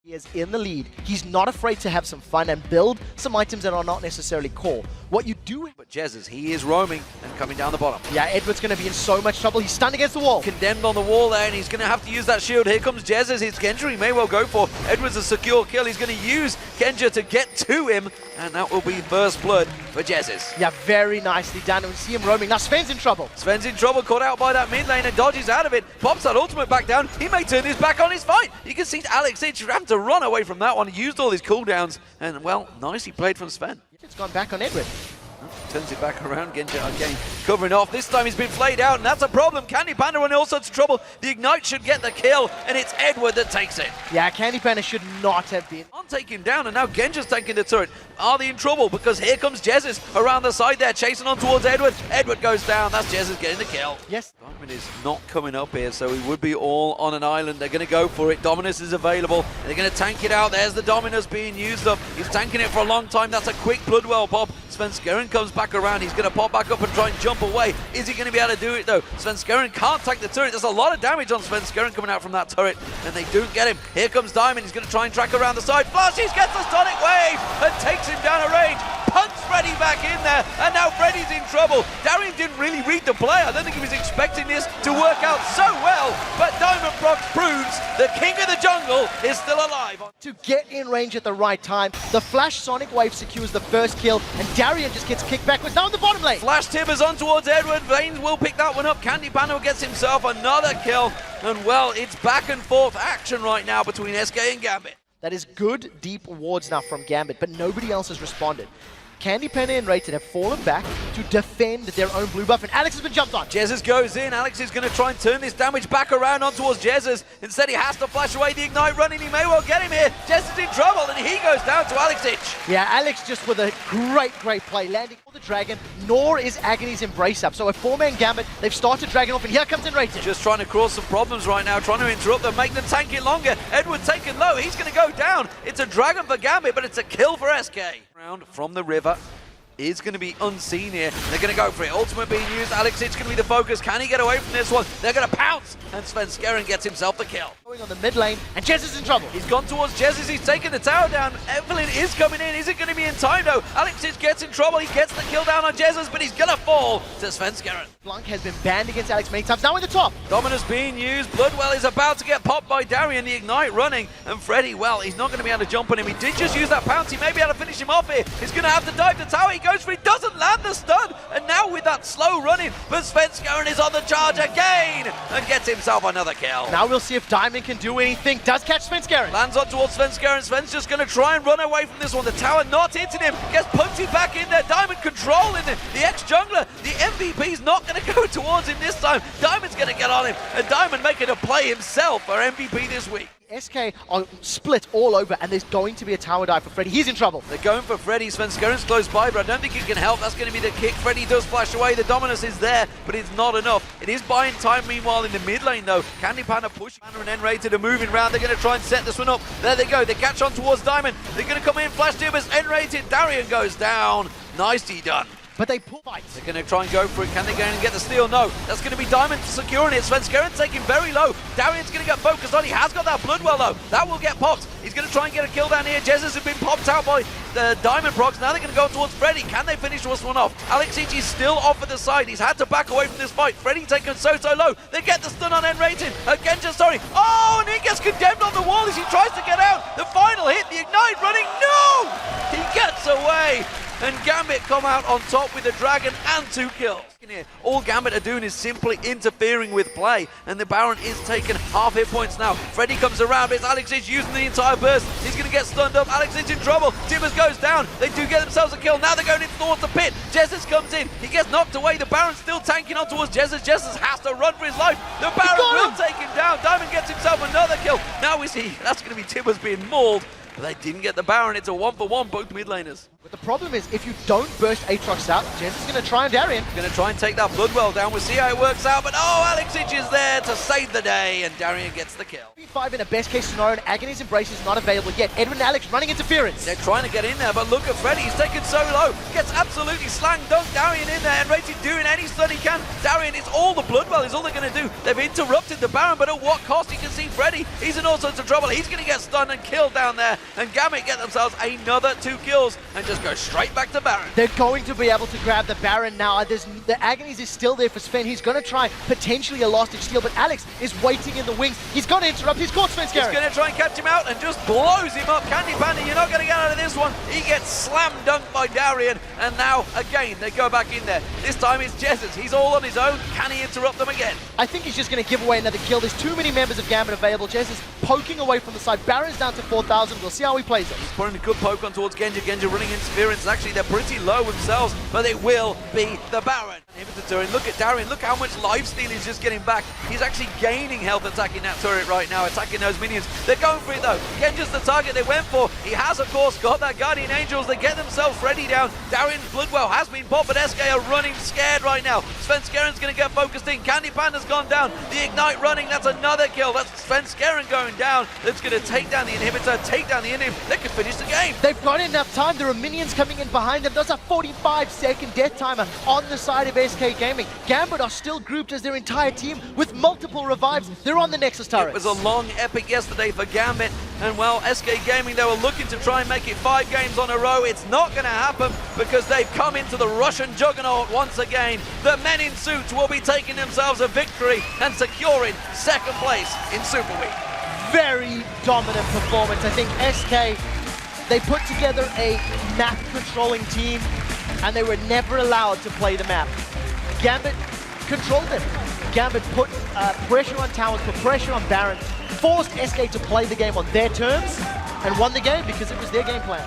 He is in the lead. He's not afraid to have some fun and build some items that are not necessarily core. What you do... But Jesiz, he is roaming and coming down the bottom. Yeah, Edward's going to be in so much trouble. He's stunned against the wall. Condemned on the wall there, and he's going to have to use that shield. Here comes Jesiz. It's Genja he may well go for. Edward's a secure kill. He's going to use Genja to get to him, and that will be first blood for Jesiz. Yeah, very nicely done. And we see him roaming. Now Sven's in trouble. Sven's in trouble, caught out by that mid lane and dodges out of it. Pops that ultimate back down. He may turn his back on his fight. You can see Alex having to run away from that one. He used all his cooldowns, and well, nicely played from Sven. It's gone back on Edward. Turns it back around, Genja again covering off. This time he's been flayed out, and that's a problem. Candy Panda in all sorts of trouble. The Ignite should get the kill, and it's Edward that takes it. Yeah, Candy Panda should not have been. Can't take him down, and now Genja's taking the turret. Are they in trouble? Because here comes Jesiz around the side there, chasing on towards Edward. Edward goes down. That's Jesiz getting the kill. Yes. Diamond is not coming up here, so he would be all on an island. They're going to go for it. Dominus is available. They're going to tank it out. There's the Dominus being used up. He's tanking it for a long time. That's a quick Bloodwell pop. Svenskeren comes back around. He's going to pop back up and try and jump away. Is he going to be able to do it though? Svenskeren can't take the turret. There's a lot of damage on Svenskeren coming out from that turret, and they don't get him. Here comes Diamond. He's going to try and track around the side. Flashes, gets the Sonic Wave and takes him down a range. Punts Freddy back in there, and now Freddy's in trouble. Darien didn't really read the play. I don't think he was expecting this to work out so well, but Diamond Prox proves the king of the jungle is still alive. To get in range at the right time, the Flash Sonic Wave secures the first kill, and Darien just gets kicked backwards. Now in the bottom lane. Flash timbers on towards Edward. Vayne will pick that one up. Candy Panda gets himself another kill, and well, it's back and forth action right now between SK and Gambit. That is good, deep wards now from Gambit, but nobody else has responded. Candy Panda and nRated have fallen back to defend their own blue buff, and Alex has been jumped on. Jesiz goes in. Alex is going to try and turn this damage back around on towards Jesiz. Instead, he has to flash away the Ignite running. He may well get him here. Jesiz in trouble, and he goes down to Alex Itch. Yeah, Alex just with a great play, landing for the Dragon, nor is Agony's Embrace up. So a four-man Gambit, they've started Dragon off, and here comes nRated. Just trying to cause some problems right now, trying to interrupt them, make them tank it longer. Edward taken low. He's going to go down. It's a Dragon for Gambit, but it's a kill for SK. Round from the river is going to be unseen here. They're going to go for it. Ultimate being used. Alex, it's going to be the focus. Can he get away from this one? They're going to pounce, and Svenskeren gets himself the kill. Going on the mid lane, and Jesiz is in trouble. He's gone towards Jesiz. He's taken the tower down. Evelynn is coming in. Is it going to be in time, though? Alex gets in trouble. He gets the kill down on Jesiz, but he's going to fall to Svenskeren. LeBlanc has been banned against Alex many times. Now in the top. Dominus being used. Bloodwell is about to get popped by Darien. The Ignite running. And Freddy, well, he's not going to be able to jump on him. He did just use that pounce. He may be able to finish him off here. He's going to have to dive the tower. He goes for it. Doesn't land the stun. And now with that slow running, but Svenskeren is on the charge again and gets himself another kill. Now we'll see if Diamond can do anything. Does catch Svenskeren. Lands on towards Svenskeren. Sven's just going to try and run away from this one. The tower not hitting him. Gets punted back in there. Diamond controlling it. The ex-jungler, the MVP's not going to go towards him this time. Diamond's going to get on him. And Diamond making a play himself for MVP this week. SK are split all over, and there's going to be a tower dive for Freddy. He's in trouble. They're going for Freddy. Svenskeren's close by, but I don't think he can help. That's going to be the kick. Freddy does flash away. The Dominus is there, but it's not enough. It is buying time, meanwhile, in the mid lane, though. Candy Panda push. Panda and nRated are moving around. They're going to try and set this one up. There they go. They catch on towards Diamond. They're going to come in. Flash timbers. nRated. Darien goes down. Nicely done. But they pull fights. They're going to try and go for it. Can they go and get the steal? No. That's going to be Diamond securing it. Svenskeren taking very low. Darien's going to get focused on. He has got that Bloodwell, though. That will get popped. He's going to try and get a kill down here. Jesiz has been popped out by the Diamond Prox. Now they're going to go towards Freddy. Can they finish this one off? Alex Itch is still off at the side. He's had to back away from this fight. Freddy taken so low. They get the stun on nRated. Genja, sorry. Oh, and he gets condemned on the wall as he tries to get out. The final hit. The Ignite running. No! He gets away. And Gambit come out on top with a Dragon and 2 kills. All Gambit are doing is simply interfering with play, and the Baron is taking half hit points now. Freddy comes around, but it's Alex Itch using the entire burst. He's going to get stunned up. Alex Itch in trouble. Timbers goes down. They do get themselves a kill. Now they're going in towards the pit. Jesiz comes in. He gets knocked away. The Baron's still tanking on towards Jesiz. Jesiz has to run for his life. The Baron will take him down. Diamond gets himself another kill. Now we see that's going to be Timbers being mauled, but they didn't get the Baron. It's a 1-for-1, both mid laners. But the problem is, if you don't burst Aatrox out, Jesiz is going to try on Darien. Going to try and take that Bloodwell down. We'll see how it works out. But oh, Alexich is there to save the day, and Darien gets the kill. 5 in a best case scenario, and Agony's Embrace is not available yet. Edwin and Alex running interference. They're trying to get in there, but look at Freddy. He's taken so low. Gets absolutely slang dunked. Darien in there, nRated doing any stun he can. Darien, it's all the Bloodwell is all they're going to do. They've interrupted the Baron, but at what cost? You can see Freddy. He's in all sorts of trouble. He's going to get stunned and killed down there. And Gambit get themselves another 2 kills and just go straight back to Baron. They're going to be able to grab the Baron now. The Agonies is still there for Sven. He's going to try potentially a last-ditch steal, but Alex is waiting in the wings. He's going to interrupt. He's caught Svenskeren. He's going to try and catch him out and just blows him up. Candy Panda, you're not going to get out of this one. He gets slam dunked by Darien, and now again they go back in there. This time it's Jesiz. He's all on his own. Can he interrupt them again? I think he's just going to give away another kill. There's too many members of Gambit available. Jesiz poking away from the side. Baron's down to 4,000. We'll see how he plays it. He's putting a good poke on towards Genja. Genja running interference. Actually, they're pretty low themselves, but it will be the Baron. Darien, look at Darien. Look how much lifesteal he's just getting back. He's actually gaining health attacking that turret right now, attacking those minions. They're going for it though. Genja's the target they went for. He has, of course, got that Guardian Angels. They get themselves ready down. Darien's Bloodwell has been popped, but SK are running scared right now. Svenskeren's going to get focused in. Candy Panda's gone down. The Ignite running. That's another kill. That's Svenskeren going down. That's going to take down the inhibitor, take down the inhib. They can finish the game. They've got enough time. There are minions coming in behind them. There's a 45-second death timer on the side of SK Gaming. Gambit are still grouped as their entire team with multiple revives. They're on the Nexus turret. It was a long epic yesterday for Gambit, and well, SK Gaming, they were looking to try and make it 5 games on a row. It's not going to happen because they've come into the Russian juggernaut once again. The men in suits will be taking themselves a victory and securing 2nd place in Super Week. Very dominant performance. I think SK, they put together a map controlling team and they were never allowed to play the map. Gambit controlled them. Gambit put pressure on towers, put pressure on Baron, forced SK to play the game on their terms and won the game because it was their game plan.